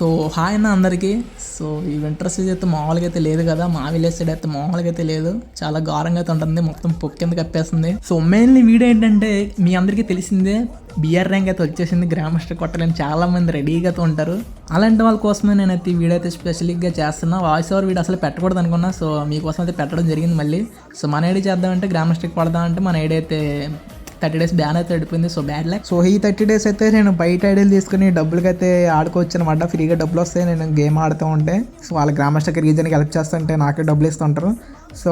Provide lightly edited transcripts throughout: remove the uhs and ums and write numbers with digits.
So hi అన్న అందరికీ. So ఈ వింటర్ సీజన్ అయితే మామూలుగా అయితే లేదు కదా, మా విలేజ్ సైడ్ అయితే మామూలుగా అయితే లేదు, చాలా ఘోరంగా అయితే ఉంటుంది, మొత్తం పొక్కింద కప్పేస్తుంది. సో మెయిన్లీ వీడియో ఏంటంటే మీ అందరికీ తెలిసిందే, బిఆర్ ర్యాంక్ అయితే వచ్చేసింది, గ్రాండ్ మాస్టర్ కొట్టాలని చాలా మంది రెడీగా అయితే ఉంటారు. అలాంటి వాళ్ళ కోసమే నేనైతే ఈ వీడియో అయితే స్పెషల్గా చేస్తున్నా. వాయిస్ ఓవర్ వీడియో అసలు పెట్టకూడదు అనుకున్నా, సో మీకోసం అయితే పెట్టడం జరిగింది మళ్ళీ. సో మన ఐడి చేద్దామంటే గ్రాండ్ మాస్టర్కి పడదామంటే మన ఐడి అయితే 30 days బ్యాన్ అయితే పడిపోయింది. So bad luck. సో ఈ 30 days అయితే నేను బయట ఐడియాలు తీసుకుని డబ్బులకి అయితే ఆడుకోవచ్చు అనమాట. ఫ్రీగా డబ్బులు వస్తాయి నేను గేమ్ ఆడుతూ ఉంటే. సో వాళ్ళ గ్రాండ్ మాస్టర్కి రీజన్కి హెల్ప్ చేస్తుంటే నాకే డబ్బులు ఇస్తుంటారు. సో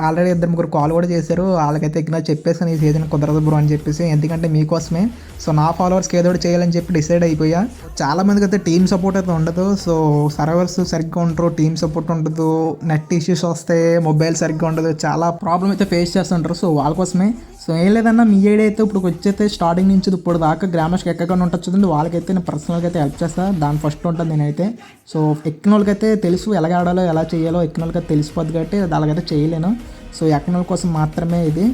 ఆల్రెడీ 2-3 కాల్ కూడా చేశారు, వాళ్ళకైతే ఎక్కినా చెప్పేసాను ఈ సీజన్ కుదరదు బ్రో అని చెప్పేసి, ఎందుకంటే మీకోసమే. సో నా ఫాలోవర్స్కి ఏదో ఒకటి చేయాలని చెప్పి డిసైడ్ అయిపోయా. చాలా మందికి అయితే టీమ్ సపోర్ట్ అయితే ఉండదు, సో సర్వర్స్ సరిగ్గా ఉండరు, టీమ్ సపోర్ట్ ఉండదు, నెట్ ఇష్యూస్ వస్తాయి, మొబైల్ సరిగ్గా ఉండదు, చాలా ప్రాబ్లమ్ అయితే ఫేస్ చేస్తుంటారు. సో వాళ్ళ కోసమే. సో ఏం లేదన్నా మీ ఐడి అయితే ఇప్పుడు వచ్చేస్తే స్టార్టింగ్ నుంచి ఇప్పుడు దాకా గ్రాండ్ మాస్టర్కి ఎక్కకుండా ఉంటుంది చూడండి, వాళ్ళకైతే నేను పర్సనల్గా అయితే హెల్ప్ చేస్తాను, దాని ఫస్ట్ ఉంటుంది నేనైతే. సో ఎక్కిన వాళ్ళకైతే తెలుసు ఎలా ఆడాలో ఎలా చేయాలో, ఎక్కిన వాళ్ళకైతే తెలిసిపోద్ది కాబట్టి అలాగైతే చేయలేను. సో ఎక్కిన వాళ్ళ కోసం మాత్రమే ఇది.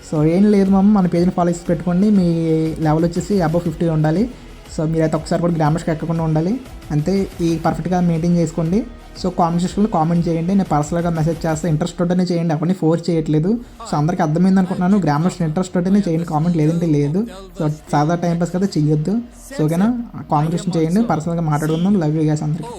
సో ఏం లేదు మన పేజ్ని ఫాలో చేసి పెట్టుకోండి, మీ లెవెల్ వచ్చేసి అబవ్ 50 ఉండాలి. సో మీరైతే ఒకసారి కూడా గ్రాండ్ మాస్టర్కి ఎక్కకుండా ఉండాలి అంతే, ఈ పర్ఫెక్ట్గా మెయింటైన్ చేసుకోండి. సో కామెంట్ సెక్షన్లో కామెంట్ చేయండి, నేను పర్సనల్గా మెసేజ్ చేస్తే ఇంట్రెస్ట్ ఉంటేనే చేయండి, అవన్నీ ఫోర్స్ చేయట్లేదు. సో అందరికీ అర్థమైంది అనుకుంటున్నాను, గ్రాండ్ మాస్టర్ ఇంట్రెస్ట్ ఉంటేనే చేయండి, కామెంట్ లేదంటే లేదు. సో సాదా టైం పాస్ కదా చెయ్యొద్దు. సో ఓకేనా, కామెంట్ చేయండి, పర్సనల్గా మాట్లాడుకుందాం. లవ్ యూ గైస్ అందరికీ.